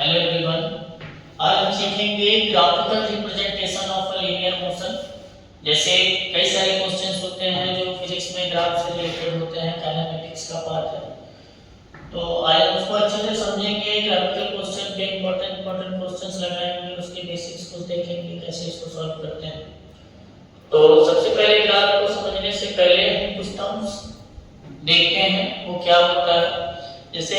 Hello everyone. आज हम सीखेंगे graphical representation of a linear motion. जैसे कई सारे क्वेश्चंस होते हैं जो फिजिक्स में ग्राफ से रिलेटेड होते हैं, काइनेमेटिक्स का पार्ट है। तो आज हम उसको अच्छे से समझेंगे, ग्राफिकल क्वेश्चन के इंपॉर्टेंट क्वेश्चंस लगाएंगे, उसके बेसिक्स को देखेंगे कैसे इसको सॉल्व करते हैं। तो सबसे पहले ग्राफ को समझने से पहले हम कुछ टर्म्स देखते हैं वो क्या होता है। जैसे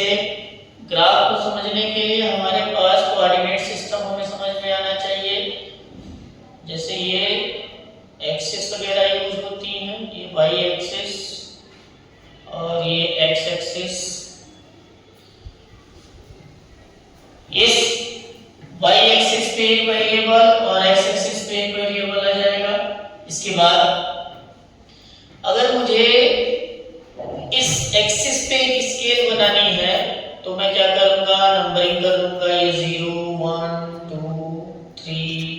ग्राफ को समझने के लिए हमारे पास कोऑर्डिनेट सिस्टम हमें समझ में आना चाहिए। जैसे ये एक्सिस वगैरह यूज होती हैं, ये वाई एक्सिस और ये एक्स एक्सिस। इस वाई एक्सिस पे एक वेरिएबल और एक्स एक्सिस पे एक वेरिएबल आ जाएगा। इसके बाद अगर मुझे इस एक्सिस पे एक स्केल बनानी है तो मैं क्या करूंगा, नंबरिंग कर दूंगा। ये 0 1 2 3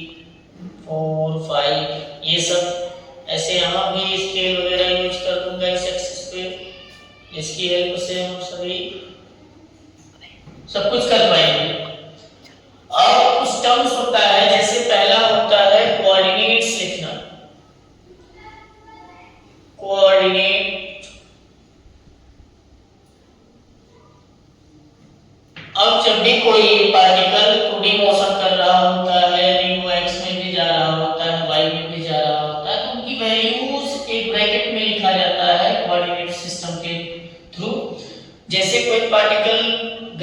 4 5 ये सब ऐसे यहाँ भी स्केल वगैरह यूज कर दूंगा इस एक्सिस पे। इसकी हेल्प से हम सभी सब कुछ कर पाएंगे। अब कुछ टर्म्स होता है, जैसे पहला होता है कोऑर्डिनेट्स लिखना। कोऑर्डिनेट अब जब भी कोई पार्टिकल 2D मोशन कर रहा होता है, यानी वो x में भी जा रहा होता है, y में भी जा रहा होता है, तो उनकी वैल्यूज एक ब्रैकेट में लिखा जाता है कोऑर्डिनेट सिस्टम के थ्रू। जैसे कोई पार्टिकल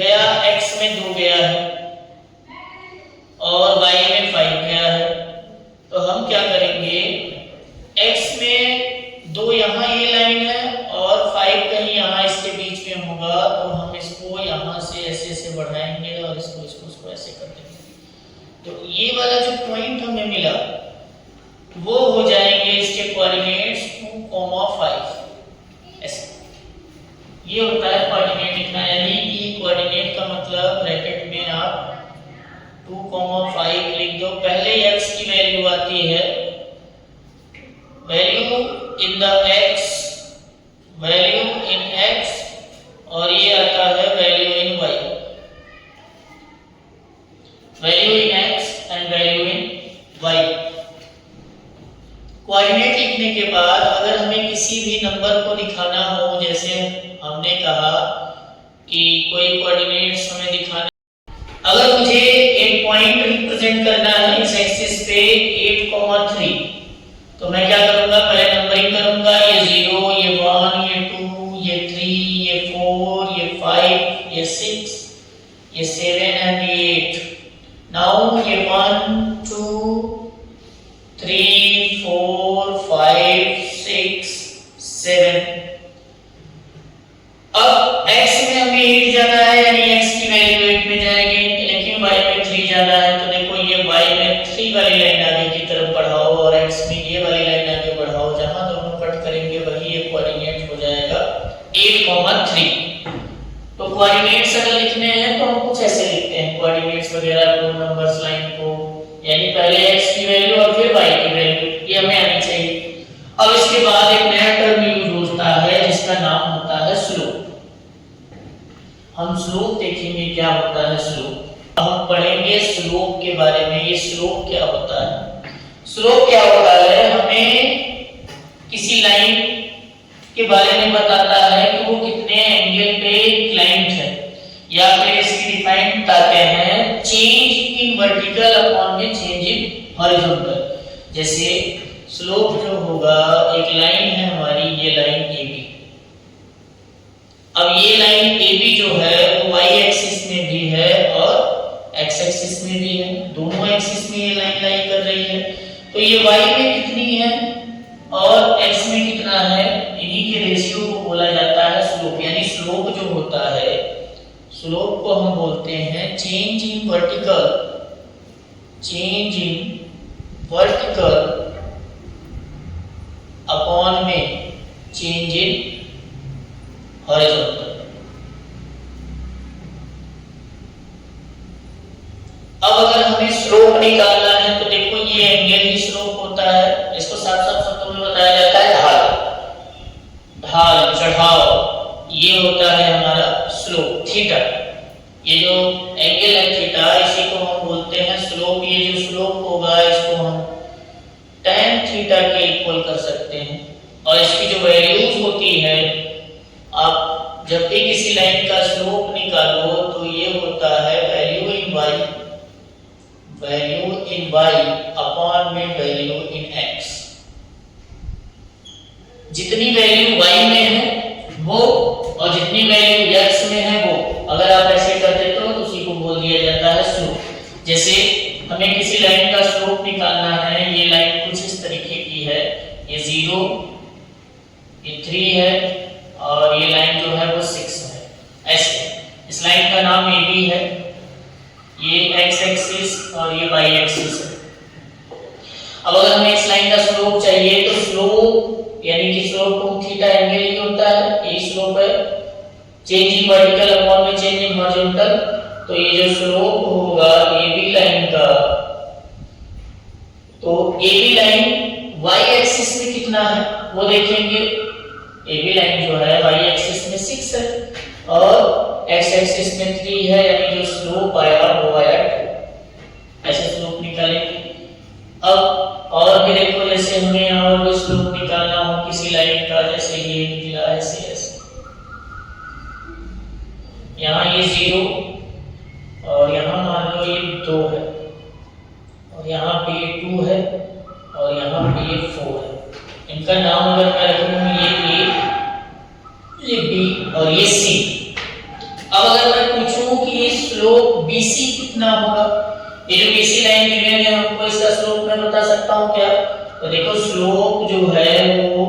गया x में 2 गया है और y में 5 गया है, तो हम क्या करेंगे, x में 2 यहाँ ये लाइन है और 5 कहीं यहाँ इसके बीच में होगा, तो हम इसको यहाँ से ऐसे बढ़ाएंगे और इसको ऐसे कर देंगे। तो ये वाला जो पॉइंट हमें मिला वो हो जाएंगे इसके कोऑर्डिनेट्स 2,5 ऐसे। ये होता है कोऑर्डिनेट लिखना, यानी कि कोऑर्डिनेट का मतलब ब्रैकेट में आप 2,5 लिख दो। पहले x की वैल्यू आती है, value in the x, value in x, और ये आता है value in y, value in x and value in y। Coordinate लिखने के बाद अगर हमें किसी भी नंबर को दिखाना हो, जैसे हमने कहा कि कोई कोऑर्डिनेट्स हमें दिखाना, अगर मुझे एक पॉइंट रिप्रेजेंट करना है इस एक्सिस पे 8,3, तो मैं क्या करूंगा, पहले नंबरिंग करूंगा। ये 0, ये 1, ये 2, ये 3, ये 4, ये 5, ये 6, ये 7 एंड ये 8। नाउ ये 1 2 3 4 5 6 7। अब x में हमें 8 जाना है, यानी x की वैल्यू 8 में जाएगी, लेकिन y में 3 जाना है। तो देखो ये y में 3 वाली लाइन आगे की तरफ बढ़ाओ और x में ये वाली लाइन आगे बढ़ाओ, जहां दोनों कट करेंगे वही एक कोऑर्डिनेट हो जाएगा 8,3। तो कोऑर्डिनेट्स अगर लिखने हैं तो हम कुछ ऐसे लिखते हैं कोऑर्डिनेट्स वगैरह को, नंबर्स लाइन को, यानी पहले x की वैल्यू और फिर y की वैल्यू, ये हमें आनी चाहिए। अब इसके बाद एक नया टर्म यूज होता है जिसका नाम होता है स्लोप। हम स्लोप देखेंगे क्या होता है स्लोप। अब हम पढ़ेंगे स्लोप के बारे में। ये स्लोप क्या होता है, स्लोप क्या होता है, हमें किसी लाइन के बारे में बताता है कि वो कितने एंगल पे इंक्लाइंड है, या फिर इसकी डिफाइन बताते हैं चेंज इन वर्टिकल अपॉन में चेंज इन हॉरिजॉन्टल। जैसे स्लोप जो होगा, एक लाइन है हमारी, ये लाइन AB। अब ये लाइन AB जो है वो y एक्सिस में भी है और x एक्सिस में भी है, दोनों एक्सिस में ये लाइन लाई कर रही है। तो ये y में कितनी है और x में कितना है, इन्हीं के रेशियो को बोला जाता है स्लोप। यानी स्लोप जो होता है, स्लोप को हम बोलते हैं change in vertical, change in vertical upon में चेंज इन हॉरिजॉन्टल। अब अगर हमें स्लोप निकालना है तो देखो ये एंगल ही स्लोप होता है, इसको साफ साफ शब्दों में बताया जाता है ढाल, ढाल, चढ़ाव, ये होता है हमारा स्लोप थीटा। ये जो एंगल है थीटा, इसी को हम बोलते हैं स्लोप। ये जो स्लोप होगा इसको हम tan थीटा के इक्वल कर सकते हैं। और इसकी जो वैल्यूज होती है, आप जब भी किसी लाइन का स्लोप निकालो तो ये होता है वैल्यू इन y अपॉन में वैल्यू इन x। जितनी वैल्यू y में है वो और जितनी वैल्यू x में है वो, अगर आप ऐसे कर देते हो तो उसी को बोल दिया जाता है स्लोप। जैसे हमें किसी लाइन का स्लोप निकालना है, ये लाइन कुछ इस तरीके की है, ये 0, ये 3 है और ये लाइन जो है वो 6 है। ऐसे इस लाइन का नाम AB है, ये x एक्सिस और ये y एक्सिस है। अब अगर हमें इस लाइन का स्लोप चाहिए तो स्लोप यानी कि स्लोप को थीटा एंगल ही होता है, ये स्लोप है, चेंज इन वर्टिकल अपॉन में चेंज इन हॉरिजॉन्टल। तो ये जो स्लोप होगा AB लाइन का, तो AB लाइन y एक्सिस में कितना है वो देखेंगे। AB लाइन जो है y एक्सिस में 6 है और x एक्सिस में 3 है, यानी जो स्लोप आया वो आया 2। ऐसे स्लोप निकालेंगे। अब और भी देखो, जैसे हमें यहाँ और भी स्लोप निकालना हो किसी लाइन का, जैसे ये निकला ऐसे ऐसे, यहाँ ये 0 और यहाँ मान लो ये 2 है और यहाँ पे ये 2 है और यहाँ पे ये 4 है। इनका नाम अगर मैं रखूँ ये A, ये B और ये C। अब अगर मैं पूछूं कि ये स्लोप BC कितना होगा, ये जो BC लाइन गिवन है हमको इसका स्लोप मैं बता सकता हूं क्या? तो देखो स्लोप जो है वो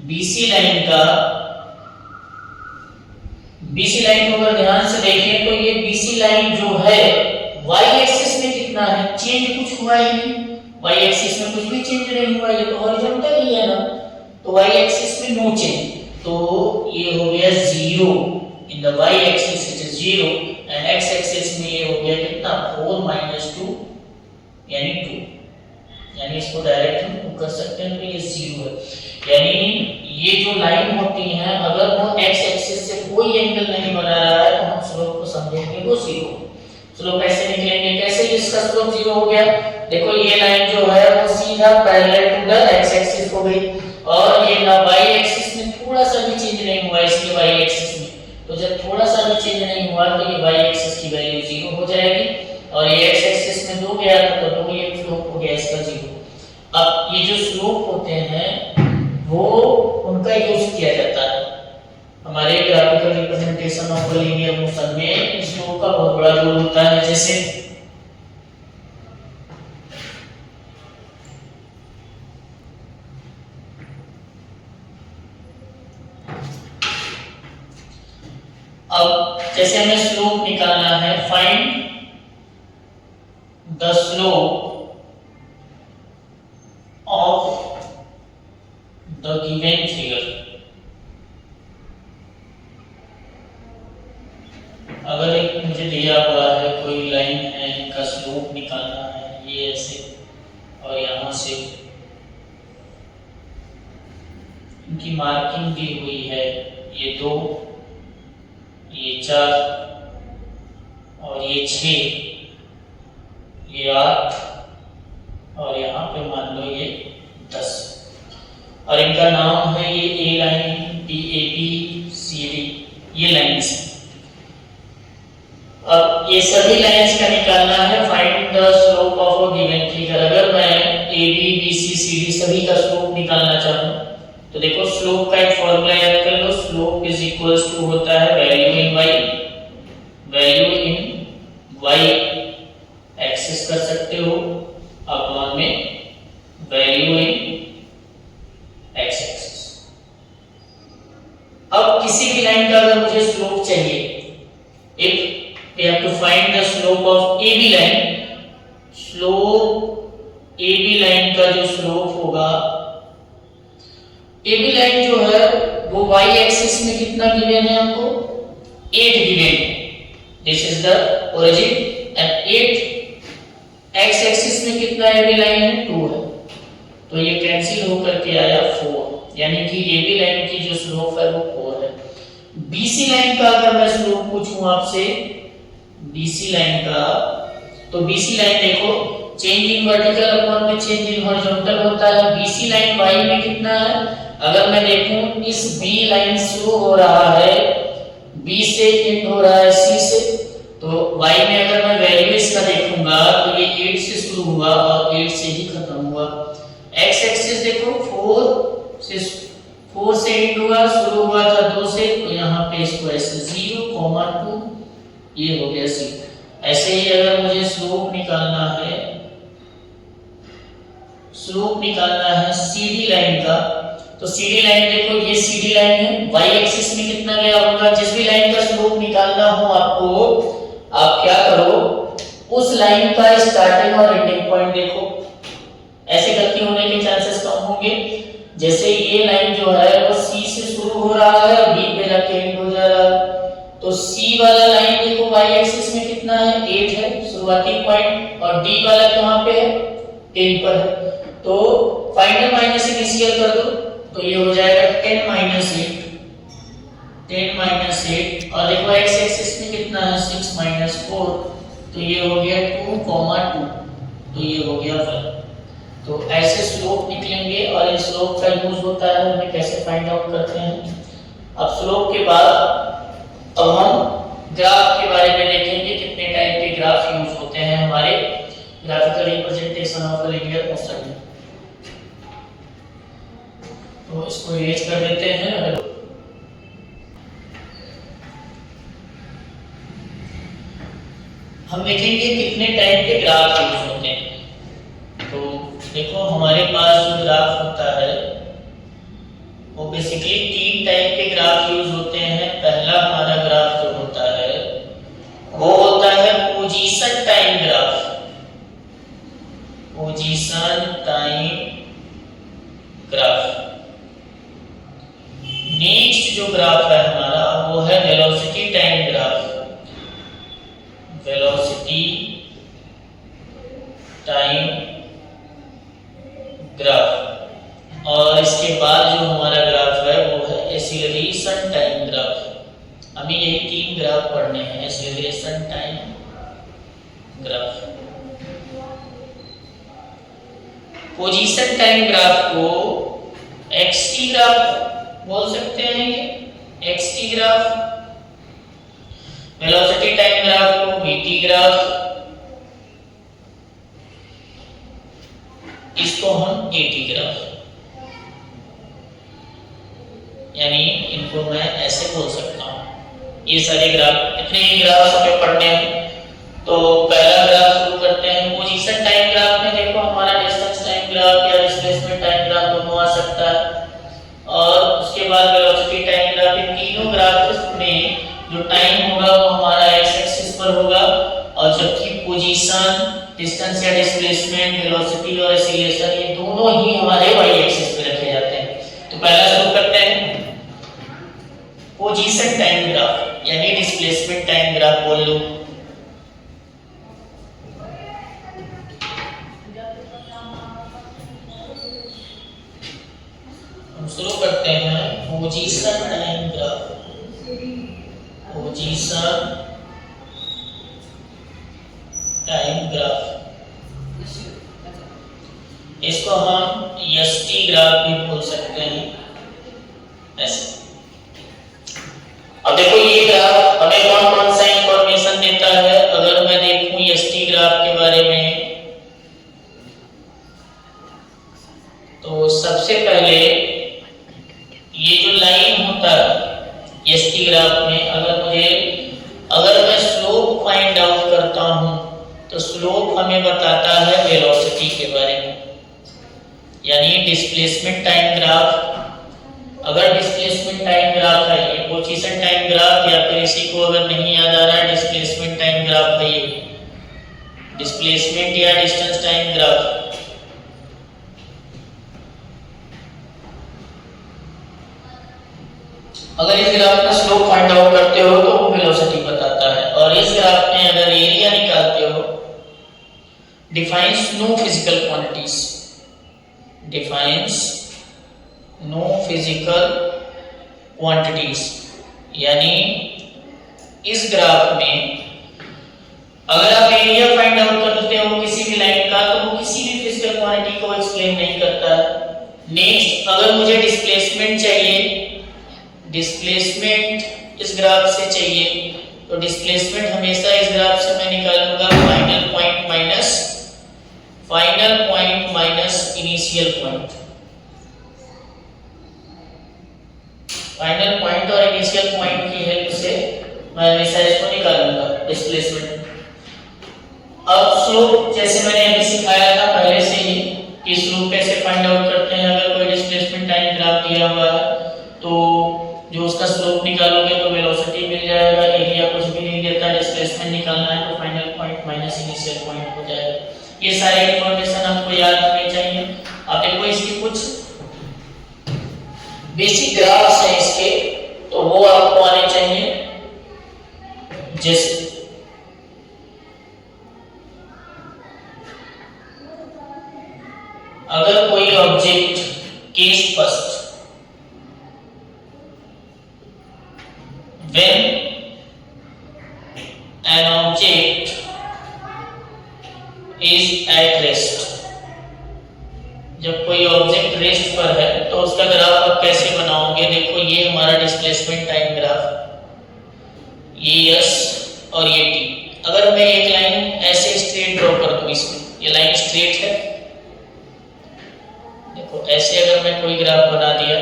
BC लाइन का, BC लाइन को अगर ध्यान से देखें तो ये BC लाइन जो है y एक्सिस में कितना है, चेंज कुछ हुआ ही नहीं, y एक्सिस में कुछ भी चेंज नहीं हुआ, ये तो हॉरिजॉन्टल ही है ना, तो y एक्सिस में नो चेंज, तो ये हो गया 0। In the y axis it is 0 and x axis में ये हो गया कितना 4 - 2 यानी 2, यानी इसको डायरेक्ट हम 2 कर सकते हैं, तो ये 0 है। यानी ये जो लाइन होती हैं अगर वो x एक्सिस से कोई एंगल नहीं बना रहा है तो हम स्लोप को समझेंगे वो 0। स्लोप ऐसे निकलेंगे, कैसे जिसका स्लोप 0 हो गया, देखो ये लाइन जो है वो सीधा parallel to the x axis हो गई और ये ना y एक्सिस में थोड़ा सा भी चेंज नहीं हुआ इसके y एक्सिस में, तो जब थोड़ा सा भी चेंज नहीं हुआ तो ये y एक्सिस की वैल्यू 0 हो जाएगी और ये x एक्सिस में 2 गया था तो 2 ये स्लोप हो गया इसका 0। अब ये जो स्लोप होते हैं वो उनका यूज किया जाता है हमारे graphical representation of linear motion में, स्लोप का बहुत बड़ा रोल होता है। जैसे अब जैसे हमें स्लोप निकालना है, find the slope of the given figure. अगर एक मुझे दिया हुआ है कोई लाइन है, इनका स्लोप निकालना है, ये ऐसे और यहाँ से इनकी मार्किंग दी हुई है, ये 2, ये 4 और ये 6, ये 8 और यहाँ पे मान लो ये 10 और इनका नाम है ये A line, B, A, B, C, D, ये लाइन्स हैं। अब ये सभी लाइन्स का निकालना है, find the slope of a given figure. अगर मैं A, B, B, C, C, D सभी का स्लोप निकालना चाहूँ तो देखो स्लोप का एक फॉर्मूला याद कर लो, स्लोप इज इक्वल्स टू होता है वैल्यू इन y एक्सिस कर सकते हो अपॉन में वैल्यू इन x एक्सिस। अब किसी भी लाइन का अगर मुझे स्लोप चाहिए, if we have to find the slope of AB line, slope AB line का जो स्लोप होगा, AB लाइन जो है वो y एक्सिस में कितना गिवन है हमको 8 गिवन है, this is the origin and 8 x axis में कितना AB लाइन है 2 है, तो ये कैंसिल होकर के आया 4, यानी कि AB लाइन की जो स्लोप है वो 4 है। BC लाइन का अगर मैं स्लोप पूछूं आपसे BC लाइन का, तो BC लाइन देखो चेंज इन वर्टिकल अपॉन में चेंज इन हॉरिजॉन्टल होता है। BC लाइन y में कितना है, अगर मैं देखूं इस B लाइन शुरू हो रहा है B से, एंड हो रहा है C से, तो y में अगर मैं वैल्यू इसका देखूंगा तो ये 8 से शुरू हुआ और 8 से ही खत्म हुआ। x एक्सिस देखो 4 से एंड हुआ, शुरू हुआ था 2 से, तो यहाँ पे इसको ऐसे 0, 2 ये हो गया C। ऐसे ही अगर मुझे स्लोप निकालना है CD लाइन का, तो CD लाइन देखो ये CD लाइन है, y एक्सिस में कितना गया होगा, जिस भी लाइन का स्लोप निकालना हो आपको, आप क्या करो उस लाइन का स्टार्टिंग और एंडिंग पॉइंट देखो, ऐसे गलती होने के चांसेस कम होंगे। जैसे ये लाइन जो है वो C से शुरू हो रहा है और B पे जाके एंड हो जा रहा है, तो C वाला लाइन देखो y एक्सिस में कितना है 8 है शुरुआती पॉइंट, और D वाला कहां पे है 10 पर है, तो फाइनल माइनस इनिशियल कर दो तो ये हो जाएगा 10 माइनस 8, और देखो x एक्सिस में कितना है 6 माइनस 4, तो ये हो गया 2, 2, तो ये हो गया 1। तो ऐसे स्लोप निकलेंगे और इन स्लोप का यूज होता है, हमें कैसे फाइंड आउट करते हैं। अब स्लोप के बाद अब हम ग्राफ के बारे में देखेंगे, कितने टाइप के ग्राफ यूज होते हैं हमारे graphical representation of a linear motion में। तो इसको इरेज कर देते हैं। हम देखेंगे कितने टाइप के ग्राफ यूज होते हैं। तो देखो हमारे पास जो ग्राफ होता है वो बेसिकली 3 टाइप के ग्राफ यूज होते हैं। पहला हमारा ग्राफ जो होता है वो होता है position time graph, position time graph. Next जो ग्राफ है हमारा वो है velocity time graph, velocity time graph. और इसके बाद जो हमारा ग्राफ है वो है एक्सीलरेशन टाइम ग्राफ। हमें यही 3 ग्राफ पढ़ने हैं, acceleration time graph. Position time graph को एक्सटी ग्राफ बोल सकते हैं, ये XT graph. Velocity time graph को वीटी ग्राफ, इसको हम एटी ग्राफ, यानी इनको मैं ऐसे बोल सकता हूं। ये सारे ग्राफ, इतने ही ग्राफ हमें पढ़ने हैं। तो पहला ग्राफ शुरू करते हैं। पोजीशन टाइम ग्राफ में देखो हमारा डिस्टेंस टाइम ग्राफ या डिस्प्लेसमेंट टाइम ग्राफ दोनों आ सकता है, और उसके बाद वेलोसिटी टाइम ग्राफ। इन तीनों ग्राफ में जो टाइम होगा वो हमारा एक्स एक्सिस पर होगा, और जबकि पोजीशन, डिस्टेंस या डिस्प्लेसमेंट, वेलोसिटी और एक्सीलरेशन ये दोनों ही हमारे वाई एक्सिस पे रखे जाते हैं। तो पहला शुरू करते हैं पोजीशन टाइम ग्राफ, यानी डिस्प्लेसमेंट टाइम ग्राफ बोल लो। हम शुरू करते हैं position time graph, position time graph. इसको हम एसटी ग्राफ भी बोल सकते हैं ऐसे। अब देखो ये ग्राफ हमें कौन कौन सा इंफॉर्मेशन देता है। अगर मैं देखूं एसटी ग्राफ के बारे में, तो सबसे पहले ये जो लाइन होता है एसटी ग्राफ में, अगर मैं स्लोप फाइंड आउट करता हूं तो स्लोप हमें बताता है वेलोसिटी के बारे में, यानी डिस्प्लेसमेंट टाइम ग्राफ। अगर डिस्प्लेसमेंट टाइम ग्राफ है ये पोजीशन टाइम ग्राफ, या फिर इसी को अगर नहीं याद आ रहा है डिस्प्लेसमेंट टाइम ग्राफ है ये, डिस्प्लेसमेंट या डिस्टेंस टाइम ग्राफ। अगर इस ग्राफ में स्लोप फाइंड आउट करते हो तो वो वेलोसिटी बताता है, और इस ग्राफ में अगर एरिया निकालते हो, defines no physical quantities, defines no physical quantities, यानी इस ग्राफ में अगर आप एरिया फाइंड आउट करते हो किसी भी लाइन का तो वो किसी भी फिजिकल क्वांटिटी को एक्सप्लेन नहीं करता है। नेक्स्ट, अगर मुझे डिस्प्लेसमेंट चाहिए, डिस्प्लेसमेंट इस ग्राफ से चाहिए तो डिस्प्लेसमेंट हमेशा इस ग्राफ से मैं निकालूंगा final point minus initial point. Final point और इनिशियल पॉइंट की हेल्प से मैं हमेशा इसको निकालूंगा डिस्प्लेसमेंट। अब स्लोप जैसे मैंने अभी सिखाया था पहले से ही कि स्लोप कैसे फाइंड आउट करते हैं। अगर कोई डिस्प्लेसमेंट टाइम ग्राफ दिया हुआ है तो जो उसका स्लोप निकालोगे तो वेलोसिटी मिल जाएगा। एरिया कुछ भी नहीं देता, डिस्प्लेसमेंट निकालना है तो final point minus initial point हो जाएगा। ये सारे इंफॉर्मेशन आपको याद होने चाहिए। अब देखो इसकी कुछ बेसिक ग्राफ्स हैं इसके, तो वो आपको आने चाहिए। जैसे अगर कोई object case first when an object is at rest, जब कोई ऑब्जेक्ट रेस्ट पर है तो उसका ग्राफ आप कैसे बनाओगे। देखो ये हमारा डिस्प्लेसमेंट टाइम ग्राफ, ये s और ये t। अगर मैं एक लाइन ऐसे स्ट्रेट ड्रॉ कर दूं, इसमें ये लाइन स्ट्रेट है, देखो ऐसे अगर मैं कोई ग्राफ बना दिया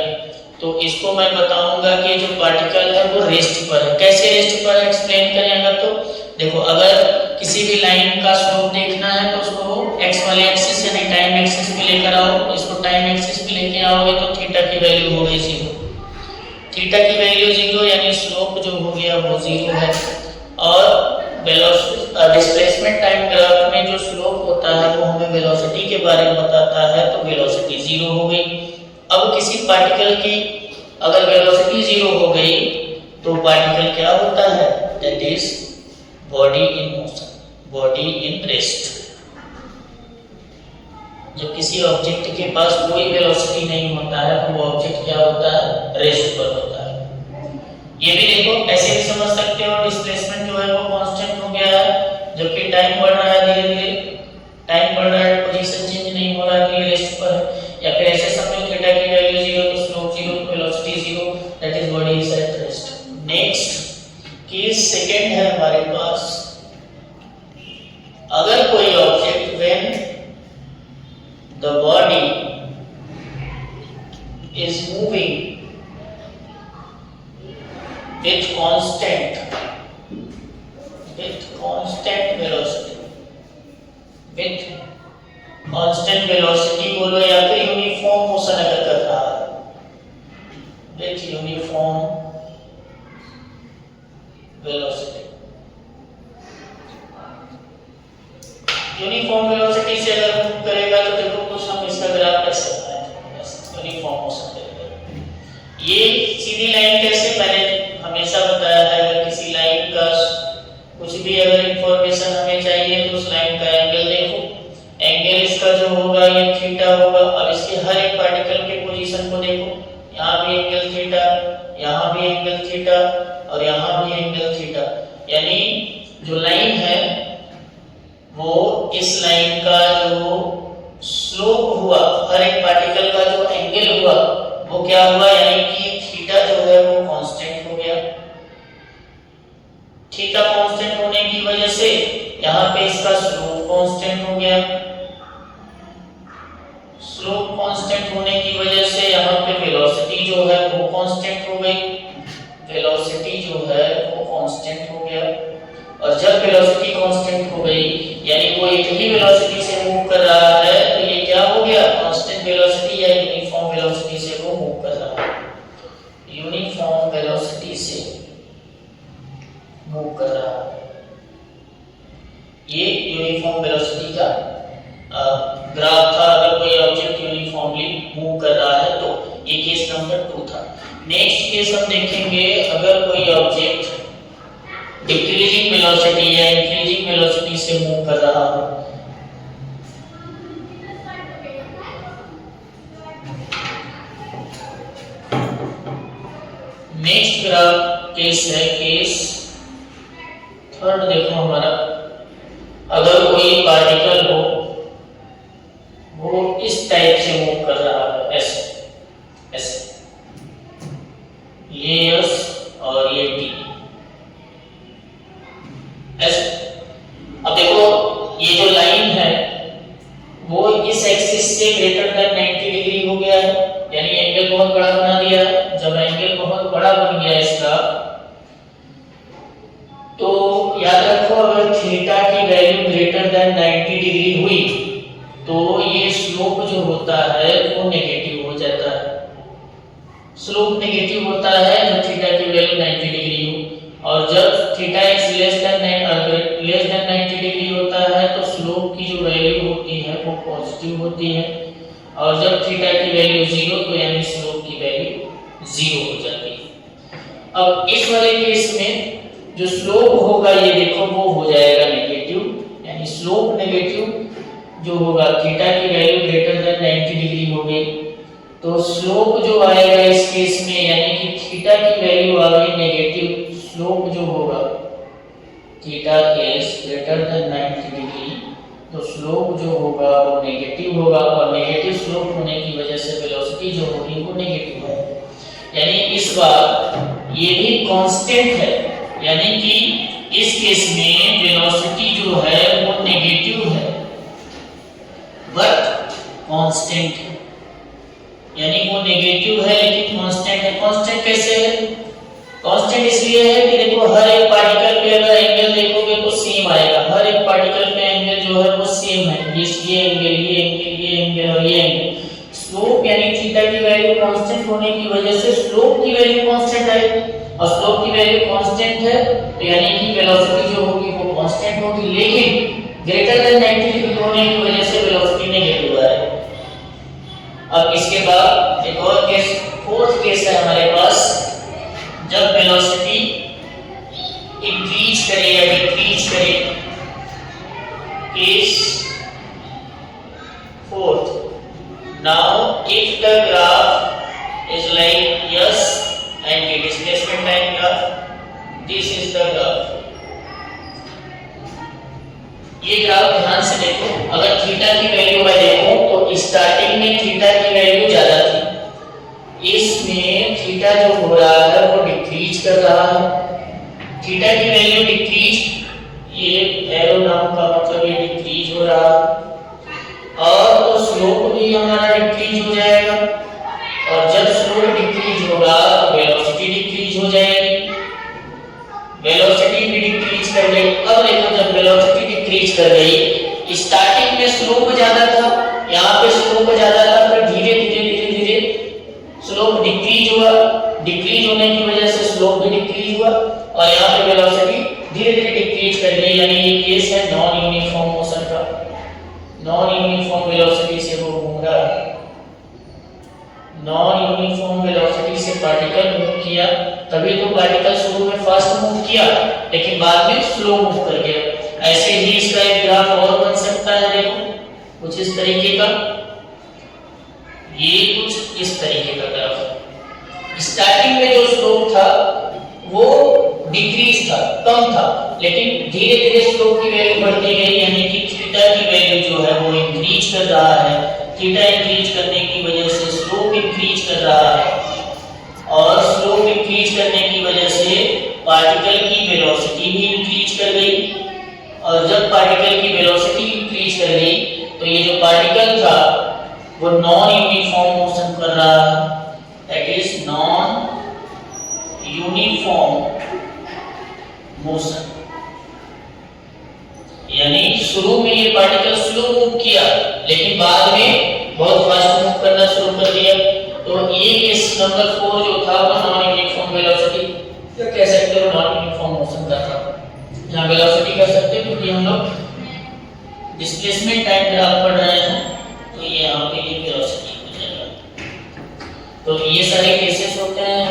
तो इसको मैं बताऊंगा कि जो पार्टिकल है वो रेस्ट पर है। कैसे रेस्ट पर है एक्सप्लेन करेंगे। तो देखो अगर किसी भी लाइन का स्लोप देखना है तो उसको x वाले एक्सिस यानी टाइम एक्सिस पे लेकर आओ। इसको टाइम एक्सिस पे लेके आओगे तो थीटा की वैल्यू होगी 0। थीटा की वैल्यू 0 यानी स्लोप जो हो गया वो 0 है। और डिस्प्लेसमेंट टाइम ग्राफ में जो स्लोप होता है वो हमें वेलोसिटी के बारे में बताता है, तो वेलोसिटी 0 हो गई। अब किसी पार्टिकल की अगर वेलोसिटी 0 हो गई तो पार्टिकल क्या होता है, that is body in motion, body in rest. जब किसी ऑब्जेक्ट के पास कोई वेलोसिटी नहीं होता है तो वो ऑब्जेक्ट क्या होता है, रेस्ट पर होता है। ये भी देखो ऐसे भी समझ सकते हो, डिस्प्लेसमेंट जो है वो कांस्टेंट हो गया है जबकि टाइम बढ़ रहा है, धीरे धीरे टाइम बढ़ रहा है, पोजीशन चेंज नहीं हो रहा, तो ये रेस्ट पर है। या फिर ऐसे समझो थीटा की वैल्यू 0 तो slope 0 velocity 0, that is body is at rest. Next case second है हमारे पास, अगर कोई object when the body is moving with constant velocity बोलो या फिर यूनिफॉर्म मोशन अगर कर रहा है, with uniform velocity. Uniform velocity से अगर मूव करेगा तो देखो कुछ हम इसका ग्राफ कैसे बनाएंगे, यूनिफॉर्म मोशन करेगा। ये सीधी लाइन कैसे, मैंने हमेशा बताया है अगर किसी लाइन का कुछ भी अगर इंफॉर्मेशन हमें चाहिए तो उस लाइन का एंगल देखो, एंगल इसका जो होगा ये थीटा होगा। अब इसके हर एक पार्टिकल के पोजीशन को देखो, यहाँ भी एंगल थीटा, यहाँ भी एंगल थीटा और यहाँ भी एंगल थीटा। यानी जो लाइन है वो इस लाइन का जो स्लोप हुआ, हर एक पार्टिकल का जो एंगल हुआ वो क्या हुआ, यानी कि थीटा जो है वो कांस्टेंट हो गया। थीटा कांस्टेंट होने की वजह से यहाँ पे इसका स्लोप कांस्टेंट हो गया। स्लोप कांस्टेंट होने की वजह से यहाँ पे वेलोसिटी जो है वो कांस्टेंट हो गई, वेलोसिटी जो है वो कांस्टेंट हो गया। और जब वेलोसिटी कांस्टेंट हो गई यानी वो एक ही वेलोसिटी से मूव कर रहा है तो ये क्या हो गया, कांस्टेंट वेलोसिटी या यूनिफॉर्म वेलोसिटी से वो मूव कर रहा है, यूनिफॉर्म वेलोसिटी से मूव कर रहा है। ये यूनिफॉर्म वेलोसिटी का ग्राफ था, अगर कोई ऑब्जेक्ट यूनिफॉर्मली मूव कर रहा है तो ये केस नंबर 2 था। नेक्स्ट केस हम देखेंगे, अगर कोई ऑब्जेक्ट डिक्रीजिंग वेलोसिटी या इंक्रीजिंग वेलोसिटी से मूव कर रहा हो। नेक्स्ट ग्राफ केस है, केस थर्ड देखो हमारा, पार्टिकल हो वो इस टाइप से मूव कर रहा है, ऐसे ऐसे, ये S और ये T ऐसे। अब देखो ये जो लाइन है वो इस एक्सिस से ग्रेटर देन 90 डिग्री हो गया है, यानी एंगल बहुत बड़ा बना दिया है। जब एंगल बहुत बड़ा बन गया इसका, तो याद रखो अगर थीटा की वैल्यू ग्रेटर देन 90 डिग्री हुई तो ये स्लोप जो होता है वो नेगेटिव हो जाता है। स्लोप नेगेटिव होता है जब थीटा की वैल्यू 90 डिग्री हो, और जब theta is less than 90 degree होता है तो स्लोप की जो वैल्यू होती है वो पॉजिटिव होती है, और जब थीटा की वैल्यू 0 तो यानी स्लोप की वैल्यू 0 हो जाती है। अब इस वाले केस में जो स्लोप होगा ये देखो वो हो जाएगा नेगेटिव, यानी स्लोप नेगेटिव जो होगा, थीटा की वैल्यू ग्रेटर देन 90 डिग्री हो गई तो स्लोप जो आएगा इस केस में, यानी कि थीटा की वैल्यू आ गई नेगेटिव, स्लोप जो होगा theta is greater than 90 degree तो स्लोप जो होगा वो नेगेटिव होगा, और नेगेटिव स्लोप होने की वजह से वेलोसिटी जो होगी वो नेगेटिव है। यानी इस बार ये भी कांस्टेंट है, यानी कि इस केस में वेलोसिटी जो है वो नेगेटिव है बट कांस्टेंट है, यानी वो नेगेटिव है लेकिन कांस्टेंट है। कांस्टेंट कैसे है? कांस्टेंट इसलिए है कि देखो हर एक पार्टिकल पे अगर एंगल देखोगे तो सेम आएगा, हर एक पार्टिकल पे एंगल जो है वो सेम है, ये एंगल ये एंगल ये एंगल और ये एंगल। स्लोप यानी थीटा की वैल्यू कांस्टेंट होने की वजह से स्लोप की वैल्यू कांस्टेंट आएगी, और स्लोप की वैल्यू कांस्टेंट है तो यानी कि वेलोसिटी जो होगी वो कांस्टेंट होगी, लेकिन ग्रेटर देन 90 डिग्री होने की वजह से वेलोसिटी नेगेटिव आएगी। अब इसके बाद एक और केस, फोर्थ केस है हमारे पास, जब वेलोसिटी इंक्रीज करे या डिक्रीज करे। Case fourth, now if the graph is like S and the displacement time graph, this is the graph। ये ग्राफ ध्यान से देखो, अगर थीटा की वैल्यू मैं देखूं तो स्टार्टिंग में थीटा की वैल्यू ज्यादा थी, इसमें थीटा जो हो रहा है वो डिक्रीज कर रहा है। थीटा की वैल्यू डिक्रीज, ये एरो नाम का मतलब ये डिक्रीज हो रहा है, और तो स्लोप भी हमारा डिक्रीज हो जाएगा, और जब स्लोप डिक्रीज होगा तो वेलोसिटी डिक्रीज हो जाएगी, वेलोसिटी भी डिक्रीज कर गई। अब देखो जब वेलोसिटी डिक्रीज कर गई, स्टार्टिंग में स्लोप ज्यादा था, यहाँ पे स्लोप ज्यादा था, फिर धीरे धीरे स्लोप डिक्रीज हुआ, डिक्रीज होने की वजह से स्लोप भी डिक्रीज हुआ, और यहाँ पे वेलोसिटी धीरे धीरे डिक्रीज कर गई। यानी ये केस है नॉन यूनिफॉर्म मोशन का, नॉन यूनिफॉर्म वेलोसिटी से वो घूम रहा है, नॉन यूनिफॉर्म वेलोसिटी से पार्टिकल मूव किया, तभी तो पार्टिकल शुरू में फास्ट मूव किया लेकिन बाद में स्लो मूव कर गया। ऐसे ही इसका एक ग्राफ और बन सकता है, देखो कुछ इस तरीके का, ये कुछ इस तरीके का ग्राफ है। स्टार्टिंग में जो स्लोप था वो डिक्रीज था, कम था, लेकिन धीरे धीरे स्लोप की वैल्यू बढ़ती गई, यानी कि थीटा की वैल्यू जो है वो इंक्रीज कर रहा है। थीटा इंक्रीज करने की वजह से स्लोप इंक्रीज कर रहा है, और स्लोप इंक्रीज करने की वजह से पार्टिकल की वेलोसिटी भी इंक्रीज कर गई, और जब पार्टिकल की वेलोसिटी इंक्रीज कर गई तो ये जो पार्टिकल था वो नॉन यूनिफॉर्म मोशन कर रहा है, that is non uniform motion. यानी शुरू में ये पार्टिकल स्लो मूव किया लेकिन बाद में बहुत फास्ट मूव करना शुरू कर दिया। तो ये केस नंबर 4 जो था वो नॉन यूनिफॉर्म वेलोसिटी, या कह सकते हो नॉन यूनिफॉर्म मोशन का था। यहाँ वेलोसिटी कर सकते हो क्योंकि हम लोग डिस्प्लेसमेंट टाइम ग्राफ पढ़ रहे हैं, तो ये यहाँ पे ये वेलोसिटी हो जाएगा। तो ये सारे केसेस होते हैं